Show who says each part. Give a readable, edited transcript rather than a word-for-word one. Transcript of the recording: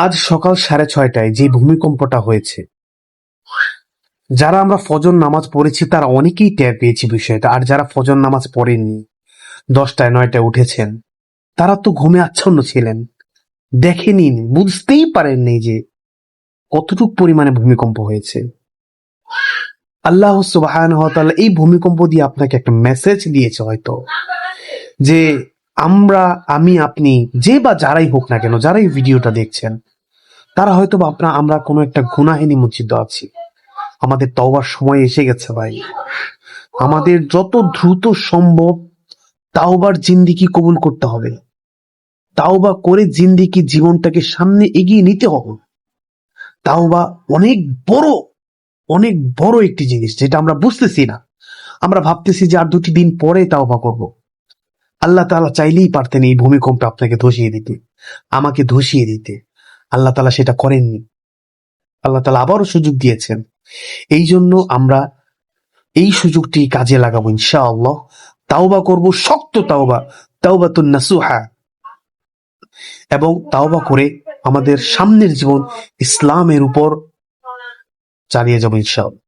Speaker 1: আজ সকাল 6:30টায় যে ভূমিকম্পটা হয়েছে, যারা আমরা ফজর নামাজ পড়েছি তারা অনেকেই টের পেয়েছি বিষয়টা, আর যারা ফজর নামাজ পড়েননি 10টায় 9টায় উঠেছেন তারা তো ঘুমে আচ্ছন্ন ছিলেন, দেখেনি, বুঝতেই পারেননি যে কতটুক পরিমাণে ভূমিকম্প হয়েছে। আল্লাহ সুবহানাহু ওয়া তাআলা এই ভূমিকম্প দিয়ে আপনাকে একটা মেসেজ দিয়েছে হয়তো, যে আমি আপনি যে বা যারাই হোক না কেন, যারাই ভিডিওটা দেখছেন, তারা হয়তো বা আমরা কোনো একটা গুনাহে নিমজ্জিত আছি। আমাদের তওবার সময় এসে গেছে ভাই। আমাদের যত দ্রুত সম্ভব তাওবার জিন্দিগি কবুল করতে হবে, তাওবা করে জিন্দিগি জীবনটাকে সামনে এগিয়ে নিতে হবে। তাওবা অনেক বড়, অনেক বড় একটি জিনিস, যেটা আমরা বুঝতেছি না। আমরা ভাবতেছি যে আর 2টি দিন পরে তাওবা করব। আল্লাহ তাআলা চাইলেই পারতেন এই ভূমিকম্পে আপনাকে ধসিয়ে দিতে, আমাকে ধসিয়ে দিতে। আল্লাহ তাআলা সেটা করেননি। আল্লাহ তাআলা আবারও সুযোগ দিয়েছেন। এই জন্য আমরা এই সুযোগটি কাজে লাগাবো ইনশাআল্লাহ। তাওবা করব, শক্ত তাওবা, তাওবাতুন নাসুহা, এবং তাওবা করে আমাদের সামনের জীবন ইসলামের উপর চালিয়ে যাবো ইনশাআল্লাহ।